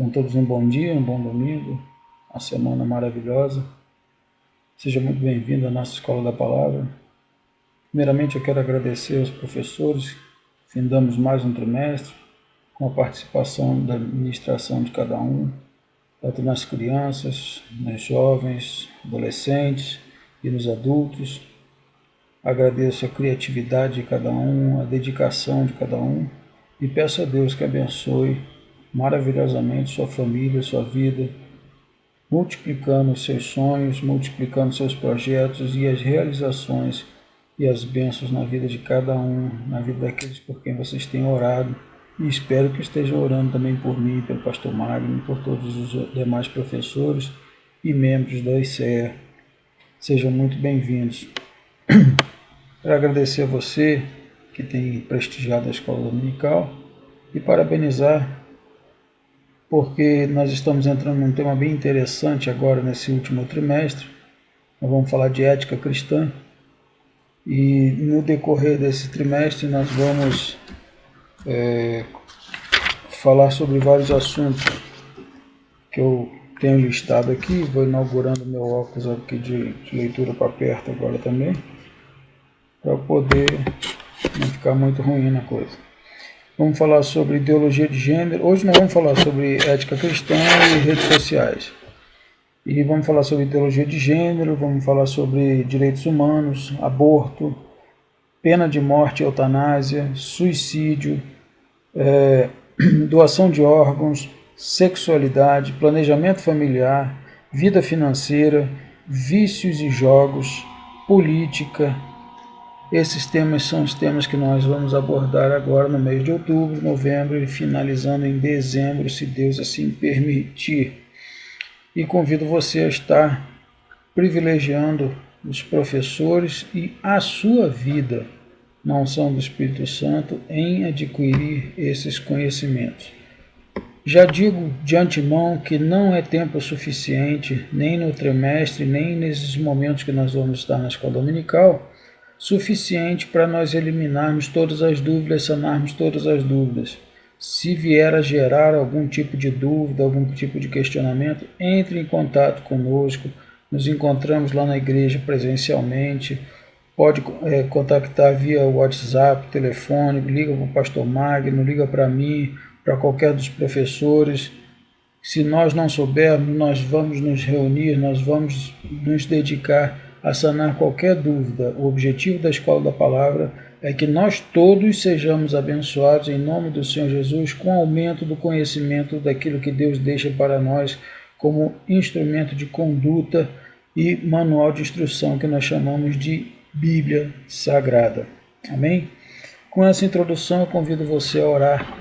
Tenham todos um bom dia, um bom domingo, uma semana maravilhosa. Seja muito bem-vindo à nossa Escola da Palavra. Primeiramente, eu quero agradecer aos professores. Findamos mais um trimestre com a participação da administração de cada um, tanto nas crianças, nas jovens, adolescentes e nos adultos. Agradeço a criatividade de cada um, a dedicação de cada um e peço a Deus que abençoe maravilhosamente sua família, sua vida, multiplicando os seus sonhos, multiplicando seus projetos e as realizações e as bênçãos na vida de cada um, na vida daqueles por quem vocês têm orado. E espero que estejam orando também por mim, pelo pastor Magno, por todos os demais professores e membros da ICEA. Sejam muito bem-vindos. Quero agradecer a você que tem prestigiado a Escola Dominical e parabenizar porque nós estamos entrando num tema bem interessante agora nesse último trimestre. Nós vamos falar de ética cristã e no decorrer desse trimestre nós vamos falar sobre vários assuntos que eu tenho listado aqui. Vou inaugurando meu óculos aqui de leitura para perto agora também, para poder não ficar muito ruim na coisa. Vamos falar sobre ideologia de gênero. Hoje nós vamos falar sobre ética cristã e redes sociais. E vamos falar sobre ideologia de gênero, vamos falar sobre direitos humanos, aborto, pena de morte, eutanásia, suicídio, doação de órgãos, sexualidade, planejamento familiar, vida financeira, vícios e jogos, política. Esses temas são os temas que nós vamos abordar agora no mês de outubro, novembro e finalizando em dezembro, se Deus assim permitir. E convido você a estar privilegiando os professores e a sua vida na unção do Espírito Santo em adquirir esses conhecimentos. Já digo de antemão que não é tempo suficiente, nem no trimestre, nem nesses momentos que nós vamos estar na escola dominical, suficiente para nós eliminarmos todas as dúvidas, sanarmos todas as dúvidas. Se vier a gerar algum tipo de dúvida, algum tipo de questionamento, entre em contato conosco, nos encontramos lá na igreja presencialmente, pode contactar via WhatsApp, telefone, liga para o pastor Magno, liga para mim, para qualquer dos professores. Se nós não soubermos, nós vamos nos reunir, nós vamos nos dedicar a sanar qualquer dúvida. O objetivo da Escola da Palavra é que nós todos sejamos abençoados em nome do Senhor Jesus com o aumento do conhecimento daquilo que Deus deixa para nós como instrumento de conduta e manual de instrução que nós chamamos de Bíblia Sagrada. Amém? Com essa introdução eu convido você a orar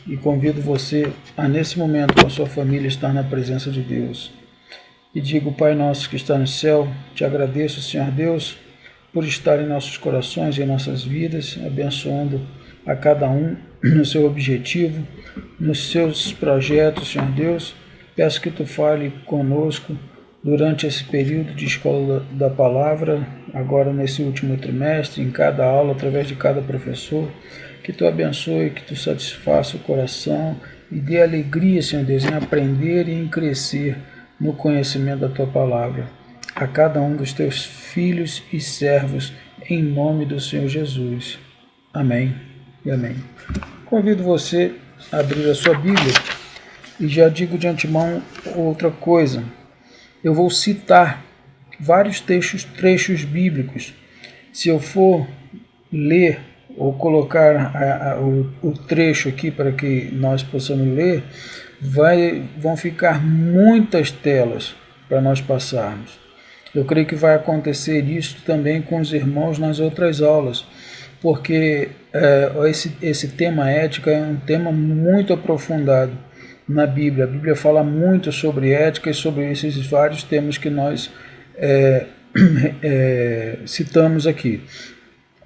e convido você a nesse momento com a sua família estar na presença de Deus. E digo, Pai nosso que está no céu, te agradeço, Senhor Deus, por estar em nossos corações e em nossas vidas, abençoando a cada um no seu objetivo, nos seus projetos, Senhor Deus. Peço que tu fale conosco durante esse período de Escola da Palavra, agora nesse último trimestre, em cada aula, através de cada professor, que tu abençoe, que tu satisfaça o coração e dê alegria, Senhor Deus, em aprender e em crescer no conhecimento da tua palavra, a cada um dos teus filhos e servos, em nome do Senhor Jesus. Amém e amém. Convido você a abrir a sua Bíblia e já digo de antemão outra coisa. Eu vou citar vários trechos bíblicos. Se eu for ler ou colocar o trecho aqui para que nós possamos ler, vão ficar muitas telas para nós passarmos. Eu creio que vai acontecer isso também com os irmãos nas outras aulas, porque esse tema ética é um tema muito aprofundado na Bíblia. A Bíblia fala muito sobre ética e sobre esses vários temas que nós citamos aqui.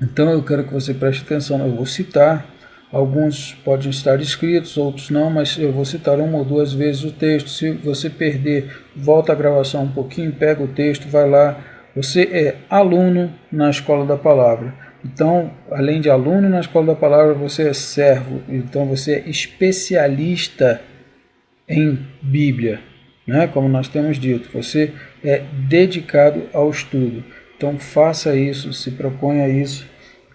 Então eu quero que você preste atenção, eu vou citar. Alguns podem estar escritos, outros não, mas eu vou citar uma ou duas vezes o texto. Se você perder, volta a gravação um pouquinho, pega o texto, vai lá. Você é aluno na Escola da Palavra. Então, além de aluno na Escola da Palavra, você é servo. Então, você é especialista em Bíblia, né? Como nós temos dito, você é dedicado ao estudo. Então faça isso, se proponha isso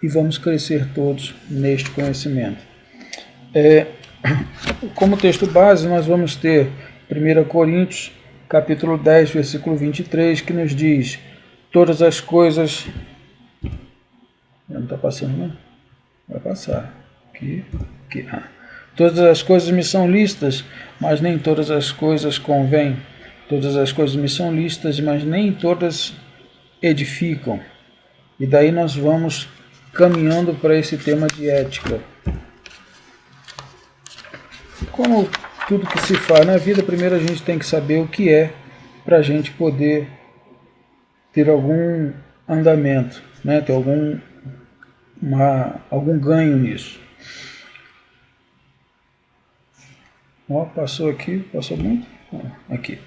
e vamos crescer todos neste conhecimento. Como texto base, nós vamos ter 1 Coríntios, capítulo 10, versículo 23, que nos diz: todas as coisas... Não está passando, não? Vai passar. Aqui. Todas as coisas me são lícitas, mas nem todas as coisas convêm. Todas as coisas me são lícitas, mas nem todas edificam. E daí nós vamos caminhando para esse tema de ética. Como tudo que se faz na vida, primeiro a gente tem que saber o que é, para a gente poder ter algum andamento, né? Ter algum ganho nisso. Ó, passou aqui, passou muito? Aqui.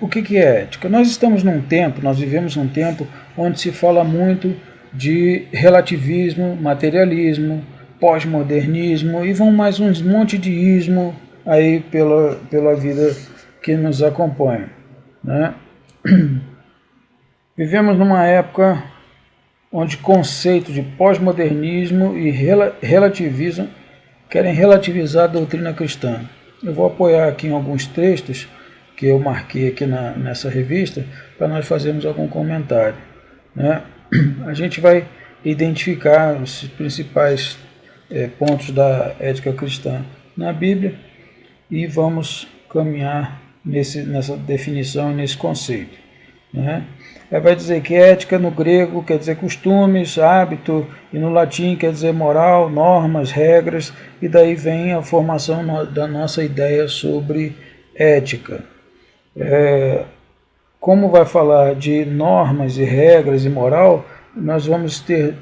O que é ética? Nós estamos num tempo, nós vivemos num tempo onde se fala muito de relativismo, materialismo, pós-modernismo e vão mais um monte de ismo aí pela vida que nos acompanha, né? Vivemos numa época onde conceito de pós-modernismo e relativismo querem relativizar a doutrina cristã. Eu vou apoiar aqui em alguns textos que eu marquei aqui nessa revista para nós fazermos algum comentário, né? A gente vai identificar os principais pontos da ética cristã na Bíblia e vamos caminhar nessa definição e nesse conceito, né? Vai dizer que ética no grego quer dizer costumes, hábito, e no latim quer dizer moral, normas, regras, e daí vem a formação da nossa ideia sobre ética. Como vai falar de normas e regras e moral, nós vamos ter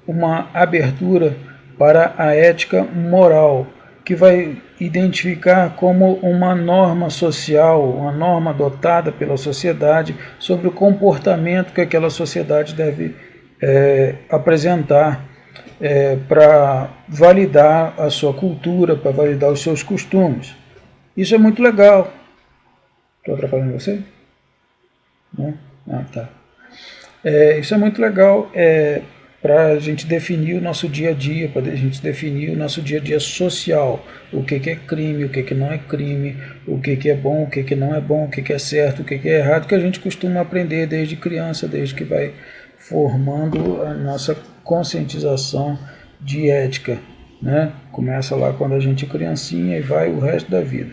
uma abertura para a ética moral, que vai identificar como uma norma social, uma norma adotada pela sociedade sobre o comportamento que aquela sociedade deve apresentar para validar a sua cultura, para validar os seus costumes. Isso é muito legal. Estou atrapalhando você? Não? Ah, tá. Isso é muito legal para a gente definir o nosso dia a dia, para a gente definir o nosso dia a dia social, o que é crime, o que não é crime, o que é bom, o que não é bom, o que é certo, o que é errado, que a gente costuma aprender desde criança, desde que vai formando a nossa conscientização de ética, né? Começa lá quando a gente é criancinha e vai o resto da vida.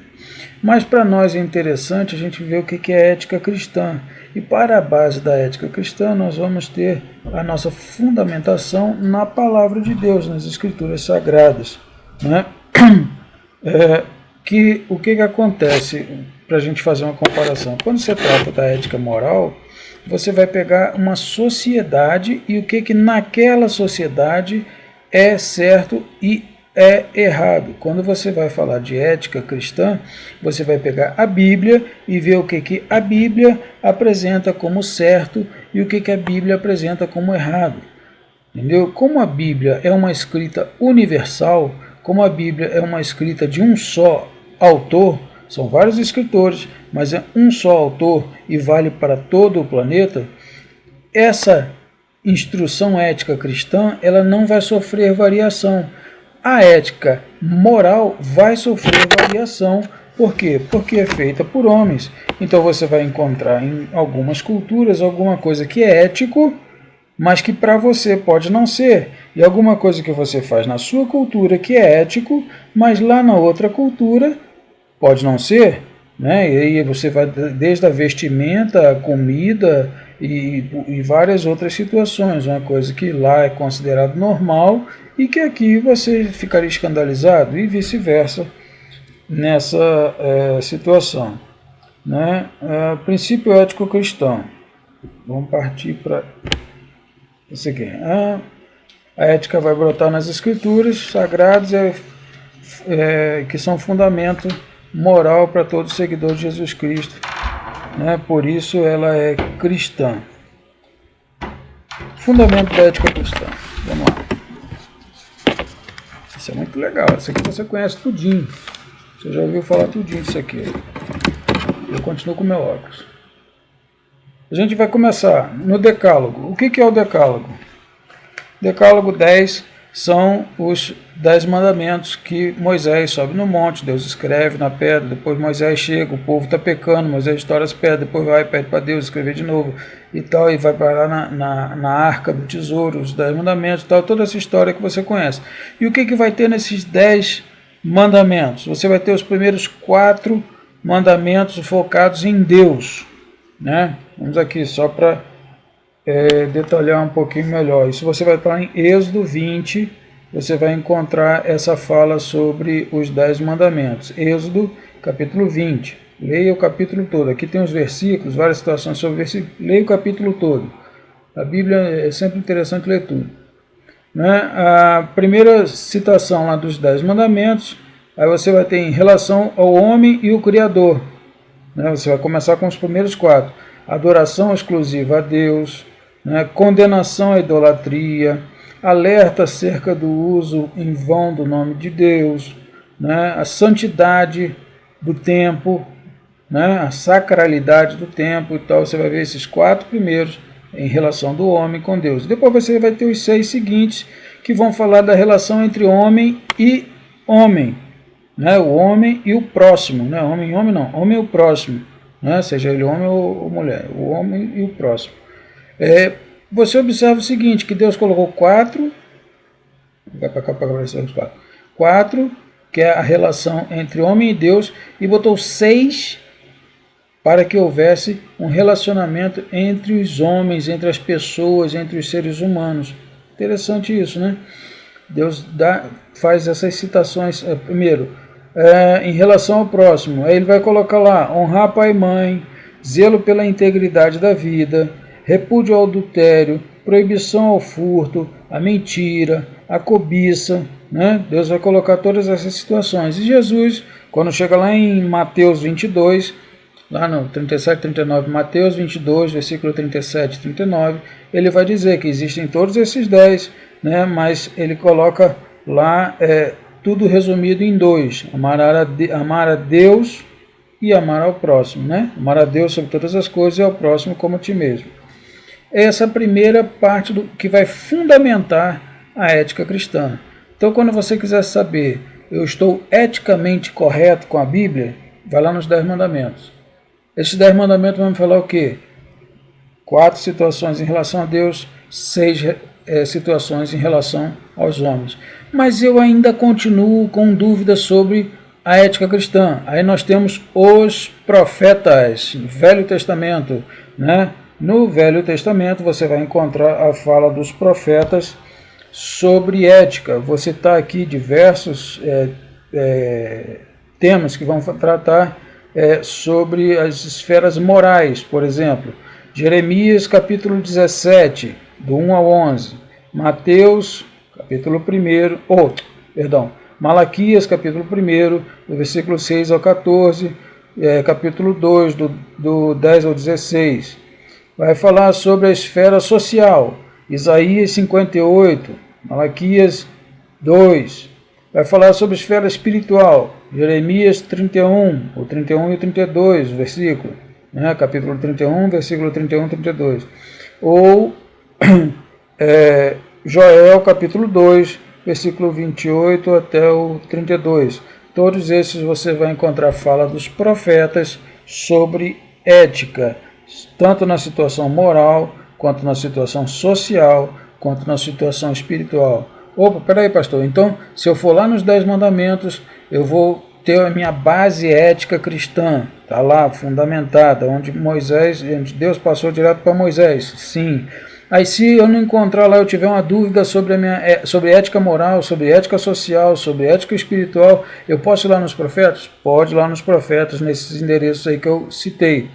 Mas para nós é interessante a gente ver o que é ética cristã. E para a base da ética cristã nós vamos ter a nossa fundamentação na palavra de Deus, nas escrituras sagradas, né? O que acontece, para a gente fazer uma comparação? Quando você trata da ética moral, você vai pegar uma sociedade e o que naquela sociedade é certo e é errado. Quando você vai falar de ética cristã, você vai pegar a Bíblia e ver o que a Bíblia apresenta como certo e o que a Bíblia apresenta como errado. Entendeu? Como a Bíblia é uma escrita universal, como a Bíblia é uma escrita de um só autor, são vários escritores, mas é um só autor e vale para todo o planeta, essa instrução ética cristã ela não vai sofrer variação. A ética moral vai sofrer variação. Por quê? Porque é feita por homens. Então você vai encontrar em algumas culturas alguma coisa que é ético, mas que para você pode não ser. E alguma coisa que você faz na sua cultura que é ético, mas lá na outra cultura pode não ser, né? E aí você vai desde a vestimenta, a comida e várias outras situações. Uma coisa que lá é considerado normal e que aqui você ficaria escandalizado e vice-versa nessa situação, né? Princípio ético cristão. Vamos partir para isso aqui. A ética vai brotar nas escrituras sagradas que são fundamento moral para todo seguidor de Jesus Cristo, né? Por isso ela é cristã. Fundamento da ética cristã. Vamos lá. Isso é muito legal. Isso aqui você conhece tudinho. Você já ouviu falar tudinho disso aqui. Eu continuo com meu óculos. A gente vai começar no Decálogo. O que é o Decálogo? Decálogo 10 são os 10 mandamentos que Moisés sobe no monte, Deus escreve na pedra, depois Moisés chega, o povo está pecando, Moisés estoura as pedras, depois vai, pede para Deus escrever de novo e tal, e vai parar na arca do tesouro, os 10 mandamentos, tal, toda essa história que você conhece. E o que vai ter nesses 10 mandamentos? Você vai ter os primeiros 4 mandamentos focados em Deus, né? Vamos aqui só para detalhar um pouquinho melhor. Isso você vai estar em Êxodo 20, você vai encontrar essa fala sobre os 10 mandamentos. Êxodo, capítulo 20. Leia o capítulo todo. Aqui tem os versículos, várias situações sobre versículos. Leia o capítulo todo. A Bíblia é sempre interessante ler tudo. Né? A primeira citação lá dos 10 mandamentos, aí você vai ter em relação ao homem e o Criador. Né? Você vai começar com os primeiros 4. Adoração exclusiva a Deus, né? Condenação à idolatria, alerta acerca do uso em vão do nome de Deus, né? A santidade do tempo, né? A sacralidade do tempo e tal. Você vai ver esses 4 primeiros em relação do homem com Deus. Depois você vai ter os 6 seguintes que vão falar da relação entre homem e homem, né? O homem e o próximo, né? Homem e homem não, homem e o próximo, né? Seja ele homem ou mulher, o homem e o próximo. Você observa o seguinte, que Deus colocou 4, vai para cá para aparecer os 4, que é a relação entre homem e Deus, e botou 6 para que houvesse um relacionamento entre os homens, entre as pessoas, entre os seres humanos. Interessante isso, né? Deus faz essas citações, primeiro, em relação ao próximo, aí ele vai colocar lá, honrar pai e mãe, zelo pela integridade da vida, repúdio ao adultério, proibição ao furto, a mentira, a cobiça, né? Deus vai colocar todas essas situações. E Jesus, quando chega lá em Mateus 22, lá no 37, 39, Mateus 22, versículo 37 e 39, ele vai dizer que existem todos esses 10, né? Mas ele coloca lá tudo resumido em 2, amar a Deus e amar ao próximo, né? Amar a Deus sobre todas as coisas e ao próximo como a ti mesmo. Essa é a primeira parte que vai fundamentar a ética cristã. Então, quando você quiser saber, eu estou eticamente correto com a Bíblia, vai lá nos 10 mandamentos. Esses 10 mandamentos vão falar o quê? 4 situações em relação a Deus, 6 situações em relação aos homens. Mas eu ainda continuo com dúvidas sobre a ética cristã. Aí nós temos os profetas, Velho Testamento, né? No Velho Testamento você vai encontrar a fala dos profetas sobre ética. Vou citar aqui diversos temas que vão tratar sobre as esferas morais, por exemplo. Jeremias capítulo 17, do 1 ao 11. Mateus capítulo 1, Malaquias capítulo 1, do versículo 6 ao 14, capítulo 2, do 10 ao 16. Vai falar sobre a esfera social, Isaías 58, Malaquias 2. Vai falar sobre a esfera espiritual, Jeremias 31, o 31 e o 32, o versículo, né? Capítulo 31, versículo 31 e 32. Ou Joel capítulo 2, versículo 28 até o 32. Todos esses você vai encontrar fala dos profetas sobre ética, tanto na situação moral, quanto na situação social, quanto na situação espiritual. Opa, peraí, pastor, então se eu for lá nos 10 mandamentos, eu vou ter a minha base ética cristã, está lá, fundamentada, onde Deus passou direto para Moisés, sim. Aí se eu não encontrar lá, eu tiver uma dúvida sobre ética moral, sobre ética social, sobre ética espiritual, eu posso ir lá nos profetas? Pode ir lá nos profetas, nesses endereços aí que eu citei.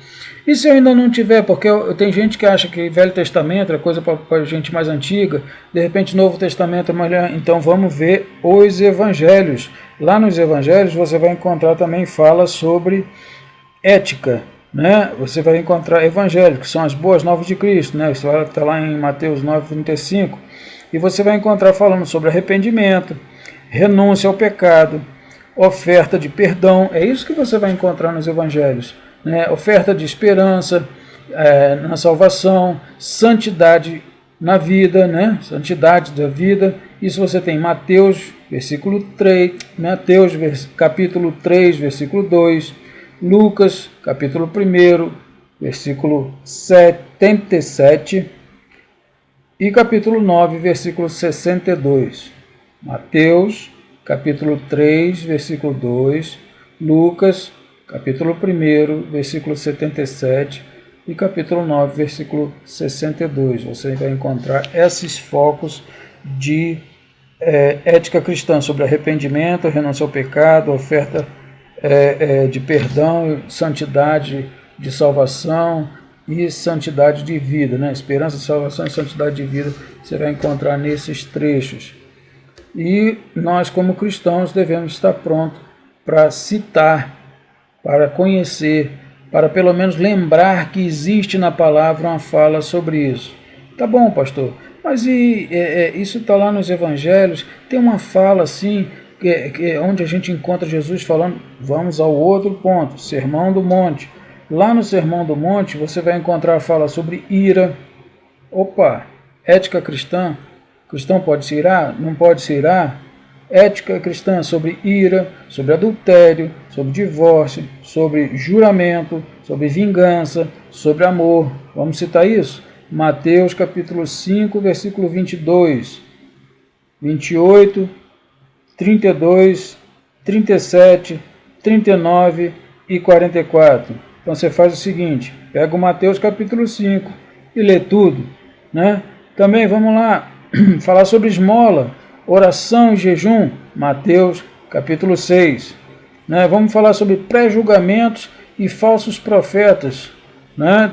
E se eu ainda não tiver, porque tem gente que acha que Velho Testamento é coisa para gente mais antiga, de repente Novo Testamento é melhor, então vamos ver os evangelhos. Lá nos evangelhos você vai encontrar também fala sobre ética, né? Você vai encontrar evangelhos, que são as boas novas de Cristo, né? Isso está lá em Mateus 9:35, e você vai encontrar falando sobre arrependimento, renúncia ao pecado, oferta de perdão, é isso que você vai encontrar nos evangelhos, né? Oferta de esperança na salvação, santidade na vida, né? Santidade da vida. Isso você tem em Mateus, versículo 3, Mateus, capítulo 3, versículo 2, Lucas, capítulo 1, versículo 77 e capítulo 9, versículo 62. Mateus, capítulo 3, versículo 2, Lucas, capítulo 1, versículo 77 e capítulo 9, versículo 62. Você vai encontrar esses focos de ética cristã sobre arrependimento, renúncia ao pecado, oferta de perdão, santidade de salvação e santidade de vida, né? Esperança de salvação e santidade de vida você vai encontrar nesses trechos. E nós, como cristãos, devemos estar prontos para citar, para conhecer, para pelo menos lembrar que existe na palavra uma fala sobre isso. Tá bom, pastor, mas isso está lá nos evangelhos, tem uma fala assim, onde a gente encontra Jesus falando, vamos ao outro ponto, Sermão do Monte. Lá no Sermão do Monte você vai encontrar a fala sobre ira. Opa, ética cristã, cristão pode se irar? Não pode se irar? Ética cristã sobre ira, sobre adultério, sobre divórcio, sobre juramento, sobre vingança, sobre amor. Vamos citar isso? Mateus capítulo 5, versículo 22, 28, 32, 37, 39 e 44. Então você faz o seguinte, pega o Mateus capítulo 5 e lê tudo, né? Também vamos lá falar sobre esmola, oração e jejum, Mateus capítulo 6. Né? Vamos falar sobre pré-julgamentos e falsos profetas, né?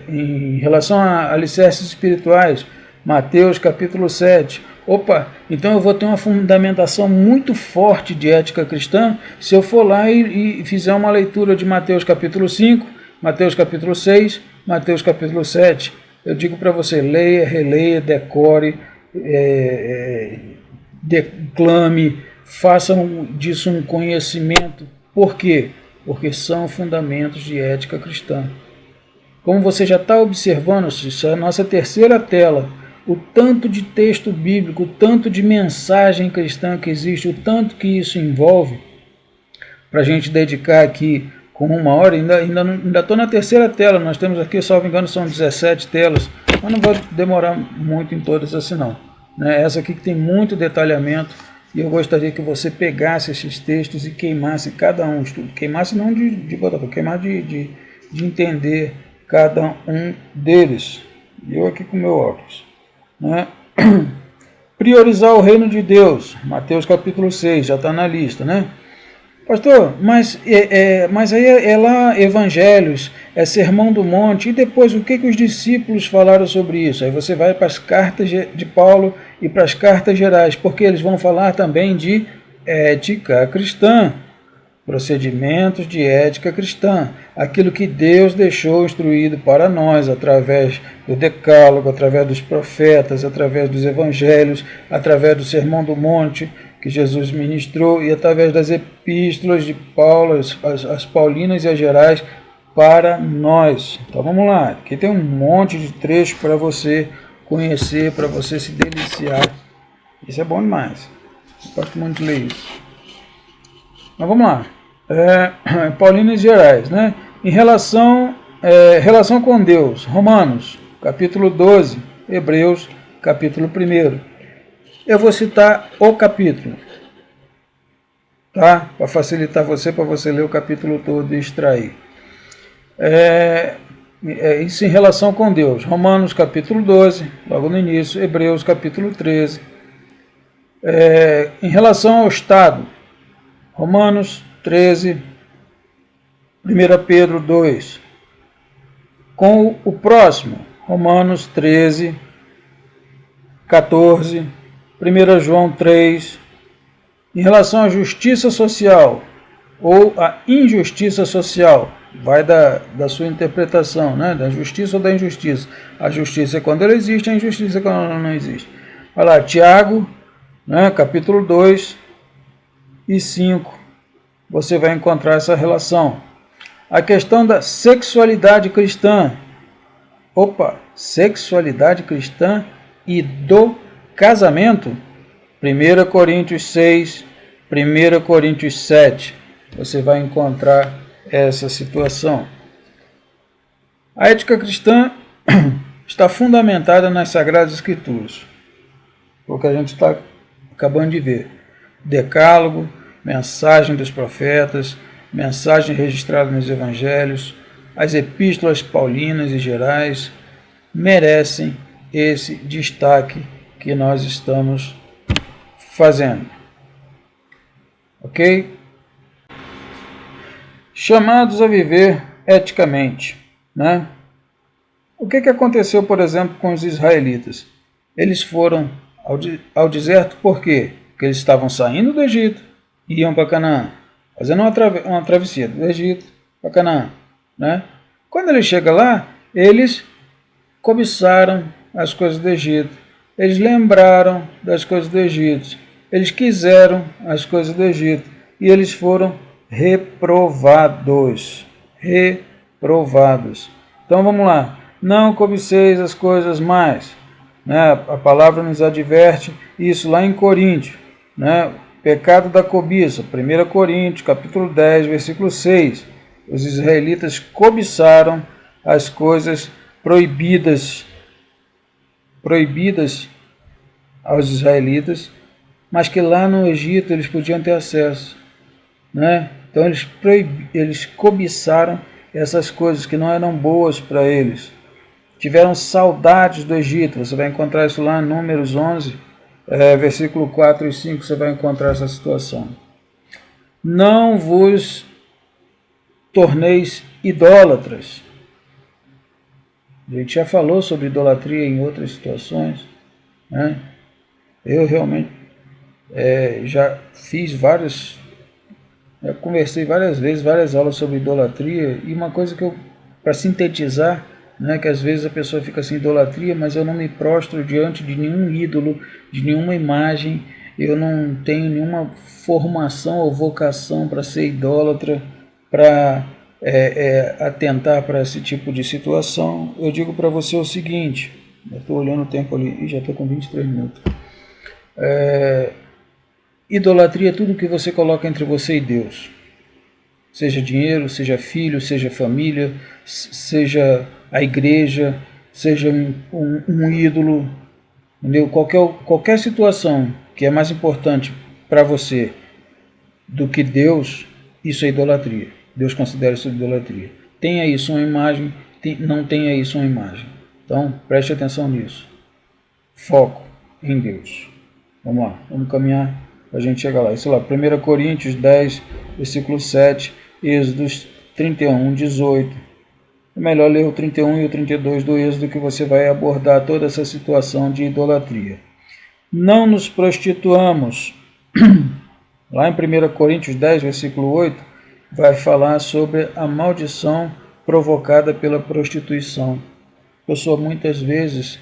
Em relação a alicerces espirituais, Mateus capítulo 7. Opa, então eu vou ter uma fundamentação muito forte de ética cristã se eu for lá e fizer uma leitura de Mateus capítulo 5, Mateus capítulo 6, Mateus capítulo 7. Eu digo para você, leia, releia, decore, declame, faça disso um conhecimento. Por quê? Porque são fundamentos de ética cristã. Como você já está observando, isso é a nossa terceira tela, o tanto de texto bíblico, o tanto de mensagem cristã que existe, o tanto que isso envolve, para a gente dedicar aqui com 1 hora, ainda estou na terceira tela, nós temos aqui, salvo engano, são 17 telas, mas não vou demorar muito em todas assim não. Né? Essa aqui que tem muito detalhamento, e eu gostaria que você pegasse esses textos e queimasse cada um, queimasse não de botar, queimar de entender cada um deles. Eu aqui com meu óculos. Né? Priorizar o reino de Deus, Mateus capítulo 6, já está na lista, né? Pastor, mas aí é lá evangelhos, é sermão do monte, e depois o que os discípulos falaram sobre isso? Aí você vai para as cartas de Paulo e para as cartas gerais, porque eles vão falar também de ética cristã, procedimentos de ética cristã, aquilo que Deus deixou instruído para nós, através do decálogo, através dos profetas, através dos evangelhos, através do sermão do monte, que Jesus ministrou, e através das epístolas de Paulo, as paulinas e as gerais, para nós. Então vamos lá, aqui tem um monte de trecho para você conhecer, para você se deliciar. Isso é bom demais. Eu gosto muito de ler isso. Mas vamos lá. Paulinas e gerais, né? Em relação com Deus, Romanos, capítulo 12, Hebreus, capítulo 1. Eu vou citar o capítulo, tá? Para facilitar para você ler o capítulo todo e extrair. Isso em relação com Deus. Romanos, capítulo 12, logo no início. Hebreus, capítulo 13. Em relação ao Estado, Romanos 13, 1 Pedro 2. Com o próximo, Romanos 13, 14, 1 João 3, em relação à justiça social ou à injustiça social, vai da sua interpretação, né? Da justiça ou da injustiça. A justiça é quando ela existe, a injustiça é quando ela não existe. Olha lá, Tiago, né? Capítulo 2, e 5, você vai encontrar essa relação. A questão da sexualidade cristã. Sexualidade cristã e do casamento. 1 Coríntios 6, 1 Coríntios 7. Você vai encontrar essa situação. A ética cristã está fundamentada nas Sagradas Escrituras. O que a gente está acabando de ver. Decálogo, mensagem dos profetas, mensagem registrada nos evangelhos, as epístolas paulinas e gerais merecem esse destaque que nós estamos fazendo. Ok? Chamados a viver eticamente, né? O que aconteceu, por exemplo, com os israelitas? Eles foram ao deserto por quê? Porque eles estavam saindo do Egito e iam para Canaã, fazendo uma travessia do Egito para Canaã, né? Quando eles chegam lá, eles cobiçaram as coisas do Egito, eles lembraram das coisas do Egito, eles quiseram as coisas do Egito e eles foram reprovados. Então vamos lá. Não cobiceis as coisas mais. Né? A palavra nos adverte isso lá em Coríntios. Né? Pecado da cobiça. 1 Coríntios, capítulo 10, versículo 6. Os israelitas cobiçaram as coisas proibidas aos israelitas, mas que lá no Egito eles podiam ter acesso. Né? Então eles cobiçaram essas coisas que não eram boas para eles. Tiveram saudades do Egito. Você vai encontrar isso lá em Números 11, versículo 4 e 5, você vai encontrar essa situação. Não vos torneis idólatras. A gente já falou sobre idolatria em outras situações, né? Eu realmente já conversei várias vezes, várias aulas sobre idolatria, e uma coisa que para sintetizar, né, que às vezes a pessoa fica assim, idolatria, mas eu não me prostro diante de nenhum ídolo, de nenhuma imagem, eu não tenho nenhuma formação ou vocação para ser idólatra, para atentar para esse tipo de situação. Eu digo para você o seguinte, eu estou olhando o tempo ali, e já estou com 23 minutos. Idolatria é tudo que você coloca entre você e Deus. Seja dinheiro, seja filho, seja família, seja a igreja, seja um ídolo. Entendeu? Qualquer situação que é mais importante para você do que Deus, isso é idolatria. Deus considera isso idolatria. Tenha isso uma imagem, não tenha isso uma imagem. Então, preste atenção nisso. Foco em Deus. Vamos lá, vamos caminhar para a gente chegar lá. Isso lá, 1 Coríntios 10, versículo 7, Êxodos 31, 18. É melhor ler o 31 e o 32 do Êxodo que você vai abordar toda essa situação de idolatria. Não nos prostituamos. Lá em 1 Coríntios 10, versículo 8, vai falar sobre a maldição provocada pela prostituição. A pessoa muitas vezes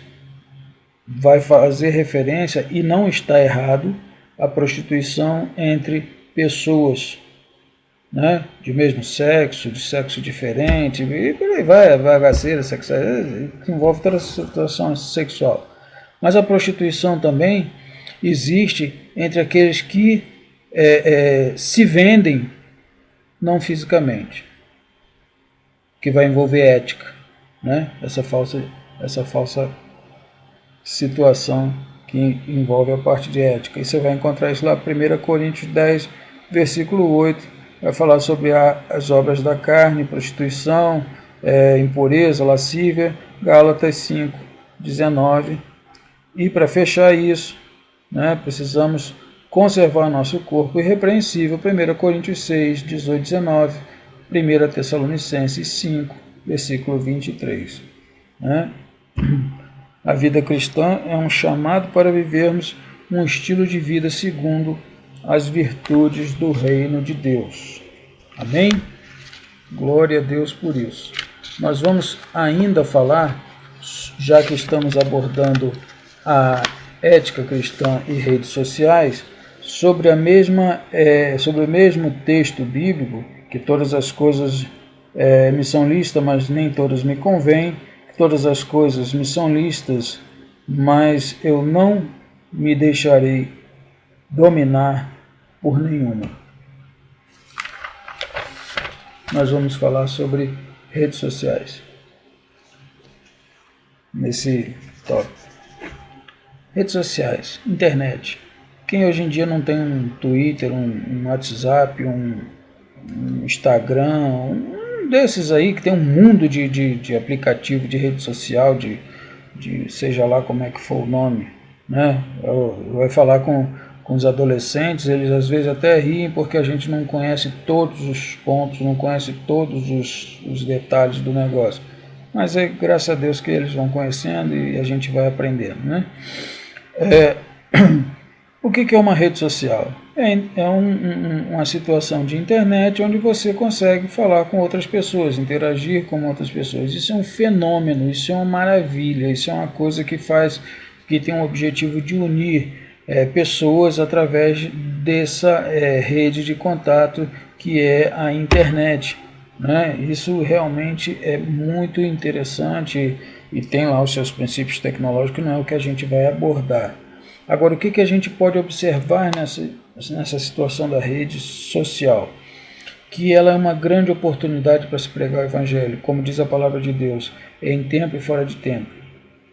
vai fazer referência, e não está errado, a prostituição entre pessoas, né, de mesmo sexo, de sexo diferente, e por aí vai, a bagaceira sexual, que envolve toda a situação sexual. Mas a prostituição também existe entre aqueles que se vendem não fisicamente, que vai envolver ética, né, essa falsa situação que envolve a parte de ética. E você vai encontrar isso lá, 1 Coríntios 10, versículo 8, vai falar sobre as obras da carne, prostituição, impureza, lascívia, Gálatas 5, 19. E para fechar isso, né, precisamos conservar nosso corpo irrepreensível, 1 Coríntios 6, 18, 19, 1 Tessalonicenses 5, versículo 23. Né? A vida cristã é um chamado para vivermos um estilo de vida segundo as virtudes do reino de Deus. Amém? Glória a Deus por isso. Nós vamos ainda falar, já que estamos abordando a ética cristã e redes sociais, sobre o mesmo texto bíblico, que todas as coisas me são lícitas, mas nem todas me convêm, que todas as coisas me são lícitas, mas eu não me deixarei dominar por nenhuma. Nós vamos falar sobre redes sociais nesse tópico. Redes sociais, internet. Quem hoje em dia não tem um Twitter, um WhatsApp, um Instagram, um desses aí que tem um mundo de aplicativo de rede social, de seja lá como é que for o nome, né? Eu vou falar com os adolescentes, eles às vezes até riem porque a gente não conhece todos os pontos, não conhece todos os detalhes do negócio. Mas é graças a Deus que eles vão conhecendo e a gente vai aprendendo, né? O que é uma rede social? Uma situação de internet onde você consegue falar com outras pessoas, interagir com outras pessoas. Isso é um fenômeno, isso é uma maravilha, isso é uma coisa que tem o objetivo de unir pessoas através dessa rede de contato que é a internet, né? Isso realmente é muito interessante e tem lá os seus princípios tecnológicos, não é o que a gente vai abordar. Agora, o que a gente pode observar nessa situação da rede social? Que ela é uma grande oportunidade para se pregar o Evangelho, como diz a palavra de Deus, é em tempo e fora de tempo.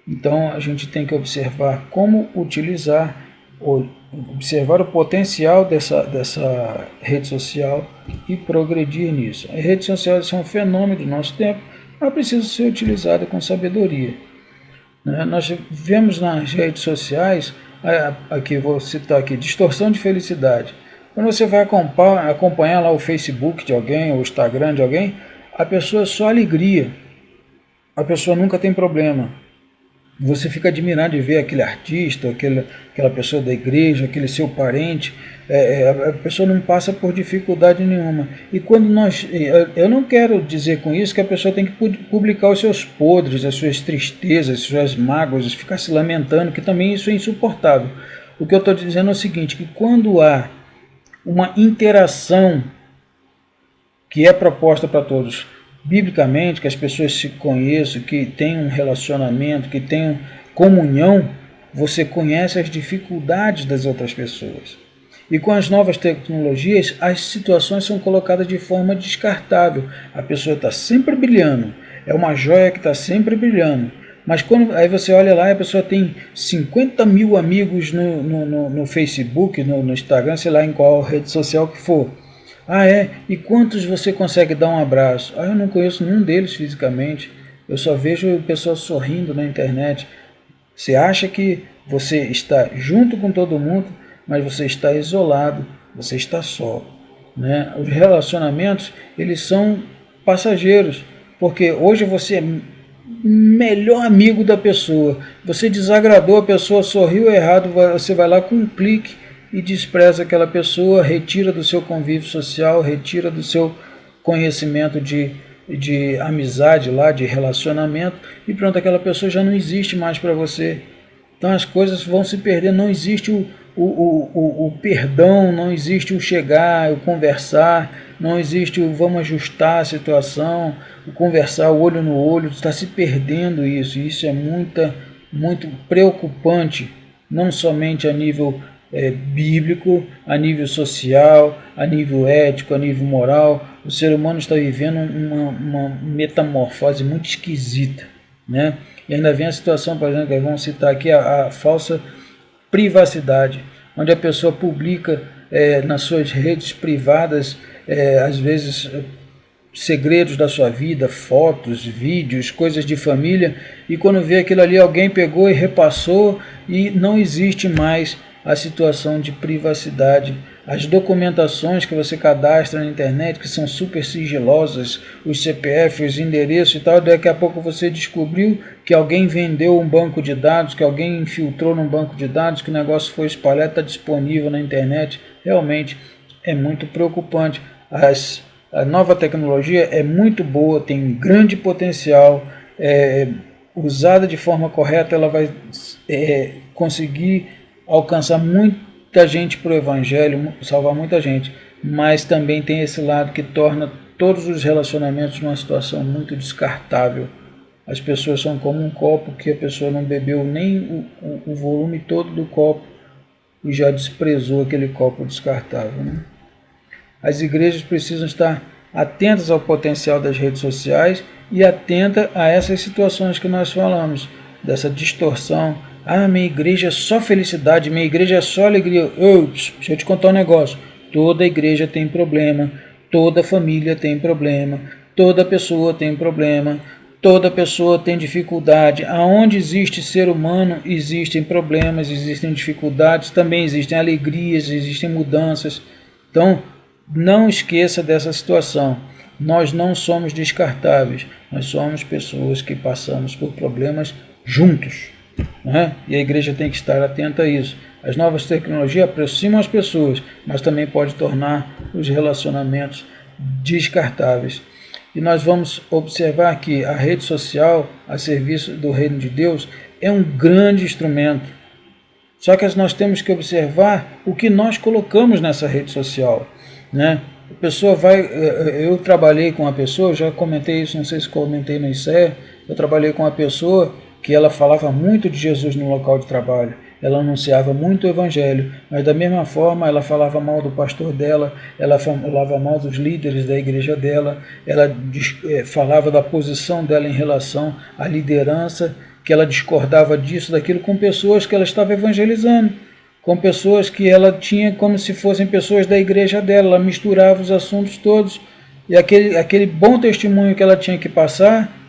Então, a gente tem que observar como utilizar, observar o potencial dessa rede social e progredir nisso. As redes sociais são um fenômeno do nosso tempo, mas precisam ser utilizadas com sabedoria. Nós vemos nas redes sociais, aqui vou citar aqui, distorção de felicidade. Quando você vai acompanhar lá o Facebook de alguém, o Instagram de alguém, a pessoa é só alegria, a pessoa nunca tem problema. Você fica admirado de ver aquele artista, aquela pessoa da igreja, aquele seu parente, a pessoa não passa por dificuldade nenhuma. E quando eu não quero dizer com isso que a pessoa tem que publicar os seus podres, as suas tristezas, as suas mágoas, ficar se lamentando, que também isso é insuportável. O que eu estou dizendo é o seguinte, que quando há uma interação que é proposta para todos, biblicamente, que as pessoas se conheçam, que tenham um relacionamento, que tenham comunhão, você conhece as dificuldades das outras pessoas. E com as novas tecnologias, as situações são colocadas de forma descartável. A pessoa está sempre brilhando, é uma joia que está sempre brilhando. Mas aí você olha lá e a pessoa tem 50 mil amigos no Facebook, no Instagram, sei lá em qual rede social que for. E quantos você consegue dar um abraço? Eu não conheço nenhum deles fisicamente, eu só vejo pessoas sorrindo na internet. Você acha que você está junto com todo mundo, mas você está isolado, você está só, né? Os relacionamentos, eles são passageiros, porque hoje você é melhor amigo da pessoa, você desagradou a pessoa, sorriu errado, você vai lá com um clique e despreza aquela pessoa, retira do seu convívio social, retira do seu conhecimento de amizade lá, de relacionamento, e pronto, aquela pessoa já não existe mais para você. Então as coisas vão se perder, não existe o perdão, não existe o chegar, o conversar, não existe o vamos ajustar a situação, o conversar o olho no olho, está se perdendo isso, e isso é muito preocupante, não somente a nível bíblico, a nível social, a nível ético, a nível moral. O ser humano está vivendo uma metamorfose muito esquisita, né? E ainda vem a situação, por exemplo, que vamos citar aqui a falsa privacidade, onde a pessoa publica nas suas redes privadas, às vezes, segredos da sua vida, fotos, vídeos, coisas de família, e quando vê aquilo ali, alguém pegou e repassou, e não existe mais a situação de privacidade. As documentações que você cadastra na internet, que são super sigilosas, os CPF, os endereços e tal, daqui a pouco você descobriu que alguém vendeu um banco de dados, que alguém infiltrou num banco de dados, que o negócio foi espalhado, está disponível na internet. Realmente é muito preocupante. A nova tecnologia é muito boa, tem grande potencial, usada de forma correta, ela vai conseguir alcançar muita gente para o Evangelho, salvar muita gente, mas também tem esse lado que torna todos os relacionamentos numa situação muito descartável. As pessoas são como um copo que a pessoa não bebeu nem o volume todo do copo e já desprezou aquele copo descartável, né? As igrejas precisam estar atentas ao potencial das redes sociais e atentas a essas situações que nós falamos, dessa distorção. Ah, minha igreja é só felicidade, minha igreja é só alegria. Deixa eu te contar um negócio. Toda igreja tem problema, toda família tem problema, toda pessoa tem problema, toda pessoa tem dificuldade. Aonde existe ser humano, existem problemas, existem dificuldades, também existem alegrias, existem mudanças. Então, não esqueça dessa situação. Nós não somos descartáveis, nós somos pessoas que passamos por problemas juntos, né? E a igreja tem que estar atenta a isso. As novas tecnologias aproximam as pessoas, mas também pode tornar os relacionamentos descartáveis. E nós vamos observar que a rede social, a serviço do reino de Deus, é um grande instrumento. Só que nós temos que observar o que nós colocamos nessa rede social, né? A pessoa vai... Eu trabalhei com uma pessoa, já comentei isso, não sei se comentei no ICE, eu trabalhei com uma pessoa que ela falava muito de Jesus no local de trabalho, ela anunciava muito o evangelho, mas da mesma forma ela falava mal do pastor dela, ela falava mal dos líderes da igreja dela, ela falava da posição dela em relação à liderança, que ela discordava disso, daquilo, com pessoas que ela estava evangelizando, com pessoas que ela tinha como se fossem pessoas da igreja dela, ela misturava os assuntos todos, e aquele bom testemunho que ela tinha que passar,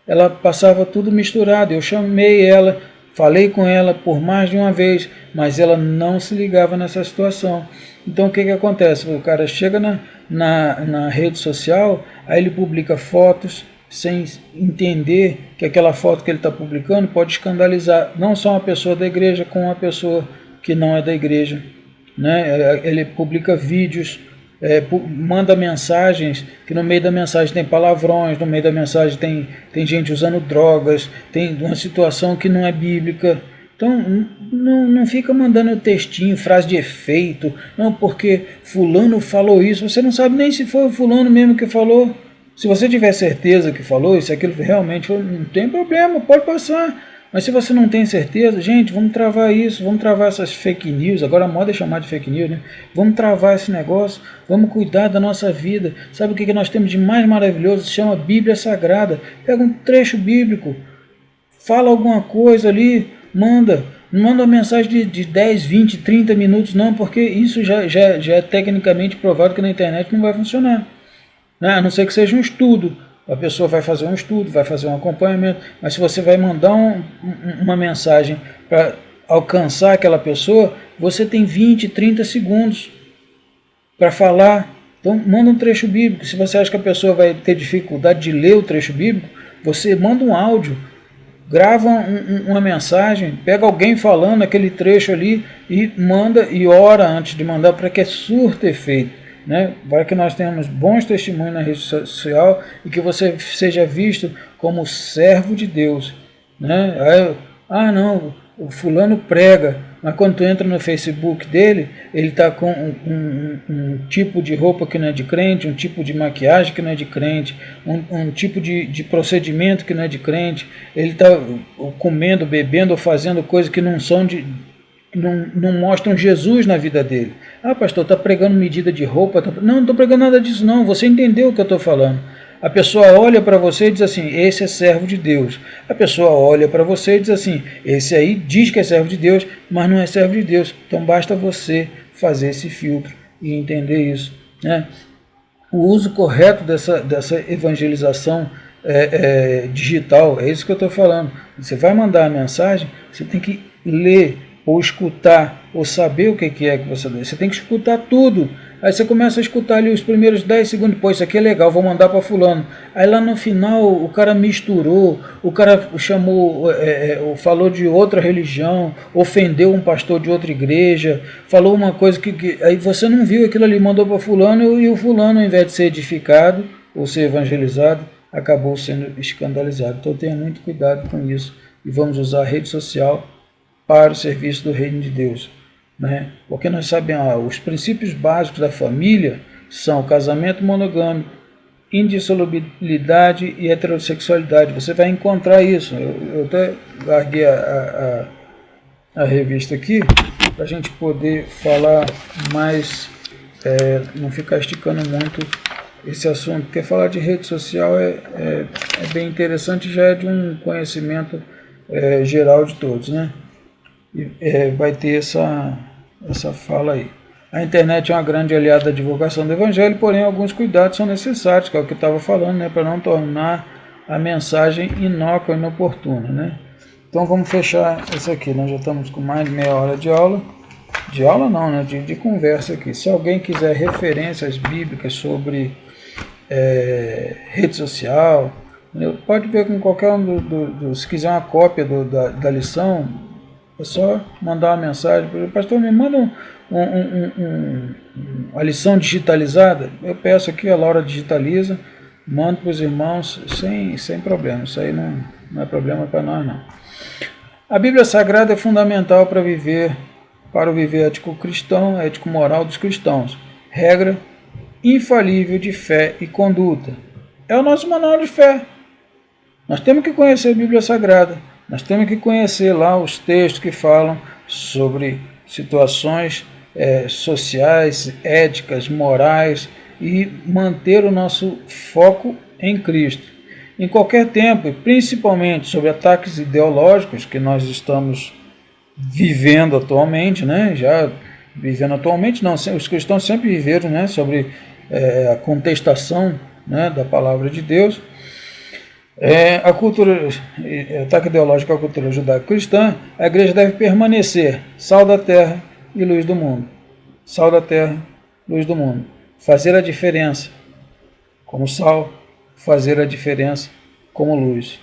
ela passava tudo misturado. Eu chamei ela, falei com ela por mais de uma vez, mas ela não se ligava nessa situação. Então o que acontece? O cara chega na rede social, aí ele publica fotos sem entender que aquela foto que ele está publicando pode escandalizar não só uma pessoa da igreja, como uma pessoa que não é da igreja, né? Ele publica vídeos, manda mensagens, que no meio da mensagem tem palavrões, no meio da mensagem tem gente usando drogas, tem uma situação que não é bíblica. Então não fica mandando textinho, frase de efeito, não, porque fulano falou isso, você não sabe nem se foi o fulano mesmo que falou. Se você tiver certeza que falou, se aquilo realmente foi, não tem problema, pode passar. Mas se você não tem certeza, gente, vamos travar isso, vamos travar essas fake news, agora a moda é chamar de fake news, né? Vamos travar esse negócio, vamos cuidar da nossa vida. Sabe o que nós temos de mais maravilhoso? Se chama Bíblia Sagrada. Pega um trecho bíblico, fala alguma coisa ali, manda. Não manda uma mensagem de 10, 20, 30 minutos, não, porque isso já é tecnicamente provado que na internet não vai funcionar, né? A não ser que seja um estudo. A pessoa vai fazer um estudo, vai fazer um acompanhamento, mas se você vai mandar uma mensagem para alcançar aquela pessoa, você tem 20, 30 segundos para falar. Então, manda um trecho bíblico. Se você acha que a pessoa vai ter dificuldade de ler o trecho bíblico, você manda um áudio, grava uma mensagem, pega alguém falando aquele trecho ali e manda e ora antes de mandar para que surta efeito, né? Para que nós tenhamos bons testemunhos na rede social e que você seja visto como servo de Deus, né? Não, o fulano prega, mas quando tu entra no Facebook dele, ele está com um tipo de roupa que não é de crente, um tipo de maquiagem que não é de crente, um tipo de procedimento que não é de crente, ele está comendo, bebendo ou fazendo coisas que não são não mostram Jesus na vida dele. Ah, pastor, está pregando medida de roupa? Não estou pregando nada disso não, você entendeu o que eu estou falando. A pessoa olha para você e diz assim, esse é servo de Deus. A pessoa olha para você e diz assim, esse aí diz que é servo de Deus, mas não é servo de Deus. Então basta você fazer esse filtro e entender isso, né? O uso correto dessa evangelização digital, é isso que eu estou falando. Você vai mandar a mensagem, você tem que ler, ou escutar, ou saber o que é que você lê. Você tem que escutar tudo. Aí você começa a escutar ali os primeiros 10 segundos, pô, isso aqui é legal, vou mandar para fulano. Aí lá no final o cara misturou, o cara chamou, falou de outra religião, ofendeu um pastor de outra igreja, falou uma coisa que aí você não viu aquilo ali, mandou para fulano, e o fulano, ao invés de ser edificado ou ser evangelizado, acabou sendo escandalizado. Então tenha muito cuidado com isso e vamos usar a rede social para o serviço do reino de Deus. né? Porque nós sabemos, os princípios básicos da família são casamento monogâmico, indissolubilidade e heterossexualidade. Você vai encontrar isso. Eu até larguei a revista aqui para a gente poder falar mais, não ficar esticando muito esse assunto, porque falar de rede social é bem interessante, já é de um conhecimento geral de todos, né? E, vai ter essa fala aí. A internet é uma grande aliada da divulgação do Evangelho, porém alguns cuidados são necessários, que é o que eu estava falando, né, para não tornar a mensagem inócua e inoportuna, né? Então vamos fechar isso aqui. Nós já estamos com mais de meia hora de aula. De aula não, né? De conversa aqui. Se alguém quiser referências bíblicas sobre rede social, pode ver com qualquer um se quiser uma cópia da lição, é só mandar uma mensagem. Pastor, me manda uma lição digitalizada. Eu peço aqui, a Laura digitaliza, mando para os irmãos sem problema. Isso aí não é problema para nós, não. A Bíblia Sagrada é fundamental para o viver ético cristão, ético moral dos cristãos. Regra infalível de fé e conduta. É o nosso manual de fé. Nós temos que conhecer a Bíblia Sagrada. Nós temos que conhecer lá os textos que falam sobre situações sociais, éticas, morais e manter o nosso foco em Cristo. Em qualquer tempo, e principalmente sobre ataques ideológicos que nós estamos vivendo atualmente, né? Já vivendo atualmente, não, os cristãos sempre viveram, né? Sobre a contestação, né? Da palavra de Deus. A cultura, ataque ideológico à cultura judaico-cristã, a igreja deve permanecer sal da terra e luz do mundo. Sal da terra, luz do mundo. Fazer a diferença como sal, fazer a diferença como luz.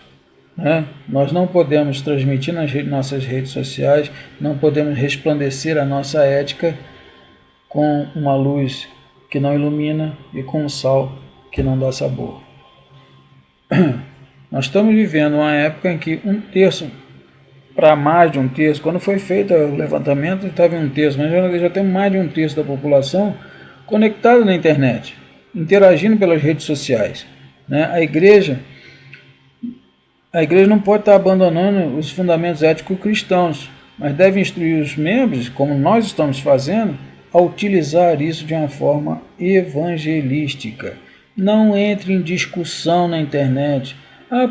Né? Nós não podemos transmitir nas nossas redes sociais, não podemos resplandecer a nossa ética com uma luz que não ilumina e com um sal que não dá sabor. Nós estamos vivendo uma época em que um terço, para mais de um terço, quando foi feito o levantamento estava em um terço, mas já temos mais de um terço da população conectada na internet, interagindo pelas redes sociais. Né? A igreja não pode estar abandonando os fundamentos éticos cristãos, mas deve instruir os membros, como nós estamos fazendo, a utilizar isso de uma forma evangelística. Não entre em discussão na internet.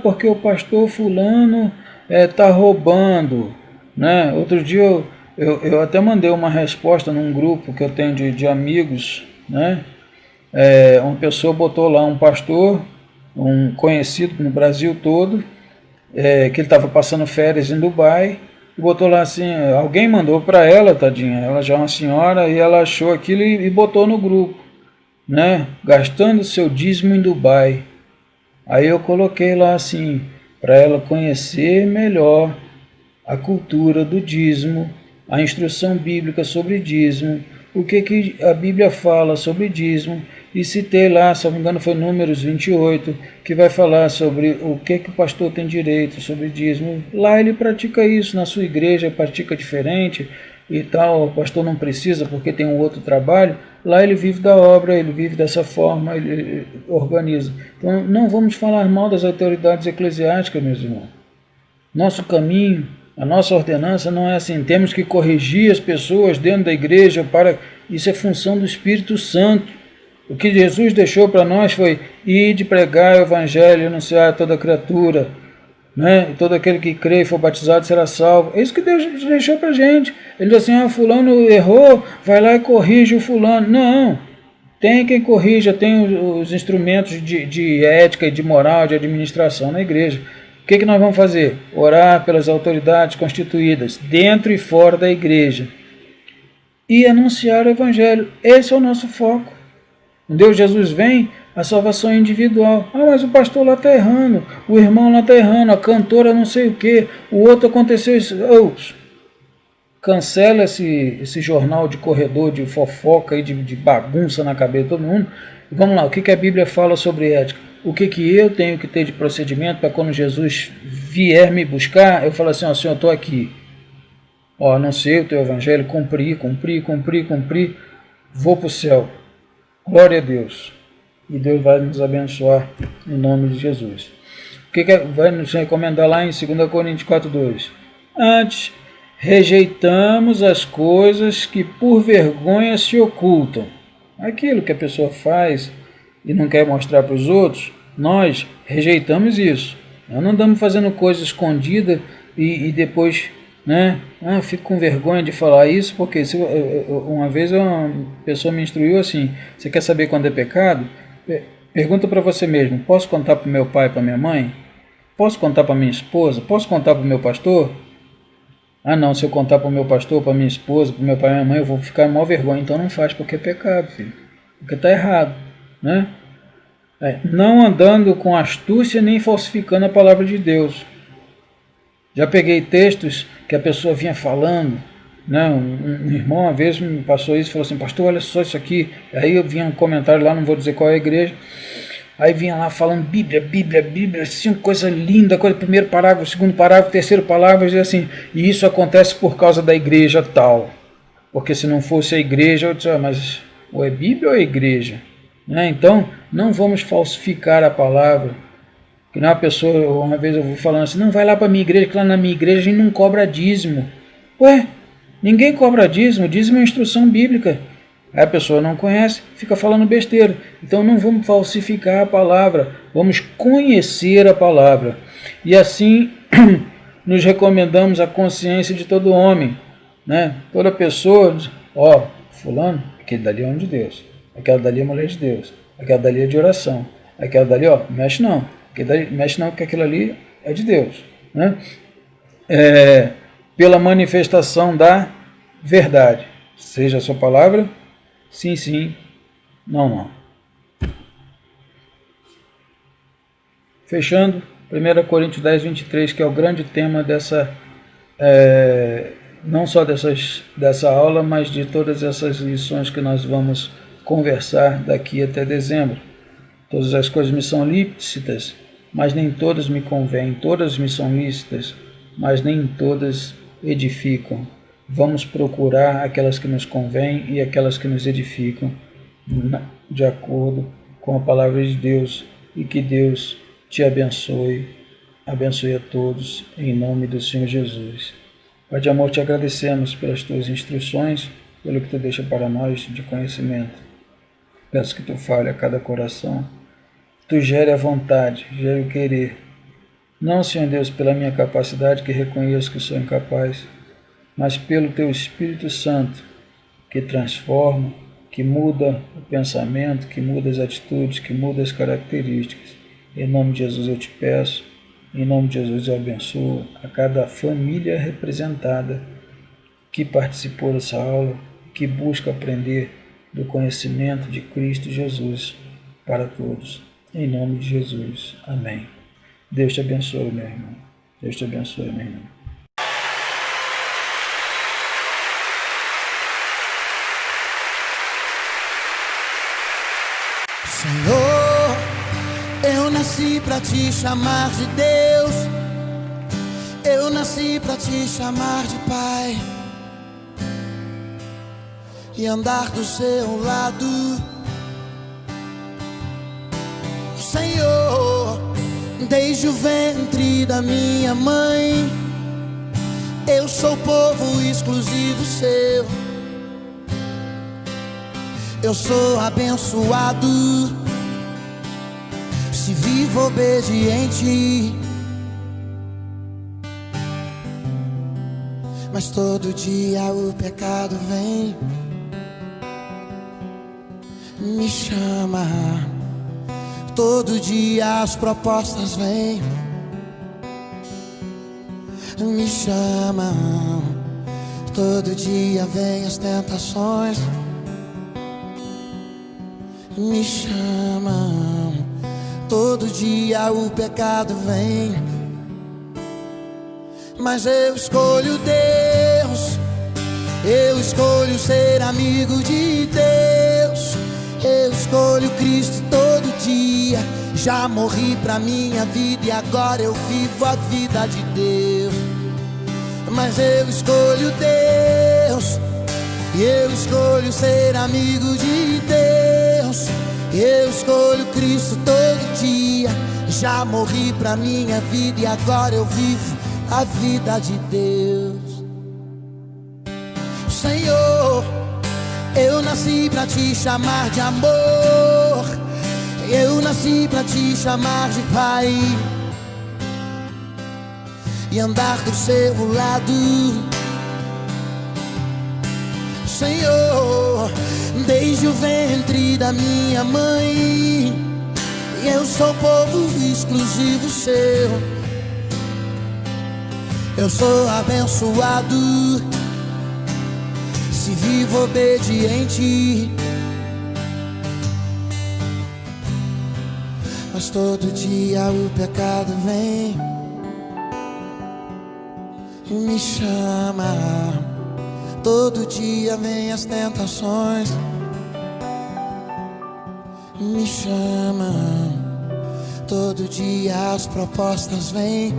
Porque o pastor fulano está roubando. Né? Outro dia eu até mandei uma resposta num grupo que eu tenho de amigos. Né? Uma pessoa botou lá um pastor, um conhecido no Brasil todo, que ele estava passando férias em Dubai, e botou lá assim, alguém mandou para ela, tadinha, ela já é uma senhora, e ela achou aquilo e botou no grupo, né? Gastando seu dízimo em Dubai. Aí eu coloquei lá assim, para ela conhecer melhor a cultura do dízimo, a instrução bíblica sobre dízimo, o que a Bíblia fala sobre dízimo, e citei lá, se não me engano foi Números 28, que vai falar sobre o que o pastor tem direito sobre dízimo. Lá ele pratica isso, na sua igreja pratica diferente e tal, o pastor não precisa porque tem um outro trabalho. Lá ele vive da obra, ele vive dessa forma, ele organiza. Então não vamos falar mal das autoridades eclesiásticas, meus irmãos. Nosso caminho, a nossa ordenança não é assim, temos que corrigir as pessoas dentro da igreja, isso é função do Espírito Santo. O que Jesus deixou para nós foi ir de pregar o evangelho, anunciar a toda criatura, né? E todo aquele que crê e for batizado será salvo. É isso que Deus deixou para a gente. Ele diz assim, fulano errou, vai lá e corrige o fulano. Não, tem quem corrija, tem os instrumentos de ética e de moral, de administração na igreja. O que nós vamos fazer? Orar pelas autoridades constituídas, dentro e fora da igreja. E anunciar o evangelho. Esse é o nosso foco. Deus, Jesus vem, a salvação é individual. Mas o pastor lá está errando, o irmão lá está errando, a cantora não sei o que, o outro aconteceu isso. Cancela esse jornal de corredor, de fofoca e de bagunça na cabeça de todo mundo. E vamos lá, o que a Bíblia fala sobre ética? O que eu tenho que ter de procedimento para quando Jesus vier me buscar, eu falo assim, Senhor, eu estou aqui. Ó, anunciei o teu evangelho, cumpri, vou para o céu. Glória a Deus. E Deus vai nos abençoar em nome de Jesus. O que vai nos recomendar lá em 2 Coríntios 4:2? Antes, rejeitamos as coisas que por vergonha se ocultam. Aquilo que a pessoa faz e não quer mostrar para os outros, nós rejeitamos isso. Nós não andamos fazendo coisa escondida e depois, né? Fico com vergonha de falar isso, porque uma vez uma pessoa me instruiu assim: você quer saber quando é pecado? Pergunta para você mesmo: posso contar para o meu pai e para minha mãe? Posso contar para minha esposa? Posso contar para o meu pastor? Não, se eu contar para o meu pastor, para minha esposa, para o meu pai e minha mãe, eu vou ficar mal vergonha. Então não faz, porque é pecado, filho. Porque está errado, né? Não andando com astúcia nem falsificando a palavra de Deus. Já peguei textos que a pessoa vinha falando, né? Um irmão uma vez me passou isso e falou assim: pastor, olha só isso aqui. Aí eu vinha um comentário lá, não vou dizer qual é a igreja. Aí vinha lá falando Bíblia, assim, coisa linda, primeiro parágrafo, segundo parágrafo, terceiro parágrafo, e assim, e isso acontece por causa da igreja tal. Porque se não fosse a igreja, eu disse, mas ou é Bíblia ou é igreja? Né? Então, não vamos falsificar a palavra. Que uma pessoa, uma vez eu vou falando assim, não, vai lá para a minha igreja, que lá na minha igreja a gente não cobra dízimo. Ué, ninguém cobra dízimo, dízimo é instrução bíblica. Aí a pessoa não conhece, fica falando besteira. Então não vamos falsificar a palavra, vamos conhecer a palavra. E assim nos recomendamos a consciência de todo homem. Né? Toda pessoa, fulano, aquele dali é homem de Deus, aquela dali é mulher de Deus, aquela dali é de oração, aquela dali, mexe não, mexe não, porque aquilo ali é de Deus. Né? Pela manifestação da verdade, seja a sua palavra, sim, sim, não, não. Fechando, 1 Coríntios 10:23, que é o grande tema dessa, não só dessa aula, mas de todas essas lições que nós vamos conversar daqui até dezembro. Todas as coisas me são lícitas, mas nem todas me convêm. Todas me são lícitas, mas nem todas edificam. Vamos procurar aquelas que nos convêm e aquelas que nos edificam, de acordo com a palavra de Deus. E que Deus te abençoe a todos, em nome do Senhor Jesus. Pai de amor, te agradecemos pelas tuas instruções, pelo que tu deixa para nós de conhecimento. Peço que tu fale a cada coração, tu gere a vontade, gere o querer. Não, Senhor Deus, pela minha capacidade, que reconheço que sou incapaz, mas pelo teu Espírito Santo, que transforma, que muda o pensamento, que muda as atitudes, que muda as características. Em nome de Jesus eu te peço, em nome de Jesus eu abençoo a cada família representada que participou dessa aula, que busca aprender do conhecimento de Cristo Jesus para todos. Em nome de Jesus. Amém. Deus te abençoe, meu irmão. Deus te abençoe, meu irmão. Senhor, eu nasci pra te chamar de Deus, eu nasci pra te chamar de Pai e andar do seu lado. Senhor, desde o ventre da minha mãe, eu sou povo exclusivo seu. Eu sou abençoado se vivo obediente, mas todo dia o pecado vem, me chama. Todo dia as propostas vêm, me chamam. Todo dia vem as tentações, me chamam. Todo dia o pecado vem, mas eu escolho Deus, eu escolho ser amigo de Deus, eu escolho Cristo todo dia. Já morri pra minha vida e agora eu vivo a vida de Deus. mas eu escolho Deus. E eu escolho ser amigo de Deus. Eu escolho Cristo todo dia. Já morri pra minha vida e agora eu vivo a vida de Deus. Senhor, eu nasci pra te chamar de amor. Eu nasci pra te chamar de Pai e andar do seu lado. Senhor, desde o ventre da minha mãe, eu sou povo exclusivo seu. Eu sou abençoado se vivo obediente. Mas todo dia o pecado vem e me chama. Todo dia vem as tentações, me chama. Todo dia as propostas vêm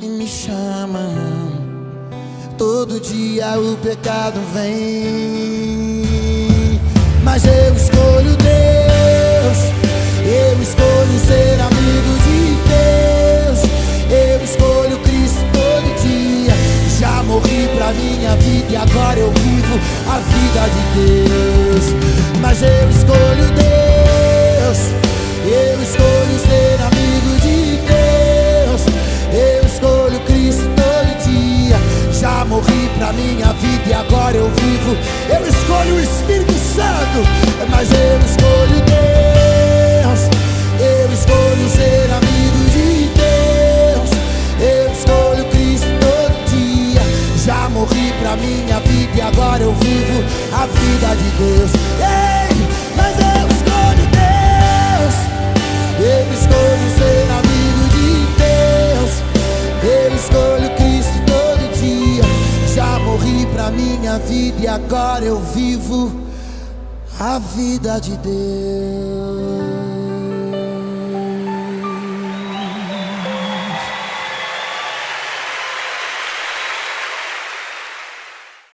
e me chama. Todo dia o pecado vem, mas eu escolho Deus. Eu escolho ser amigo de Deus. Eu escolho Cristo todo dia. Já morri pra minha vida e agora eu vivo a vida de Deus. Mas eu escolho Deus. Eu escolho ser amigo de Deus. Eu escolho Cristo todo dia. Já morri pra minha vida e agora eu vivo. Eu escolho o Espírito Santo. Mas eu escolho Deus. Eu escolho ser amigo de Deus. Eu escolho Cristo todo dia. Já morri pra minha vida e agora eu vivo a vida de Deus. Ei, mas eu escolho Deus. Eu escolho ser amigo de Deus. Eu escolho Cristo todo dia. Já morri pra minha vida e agora eu vivo a vida de Deus.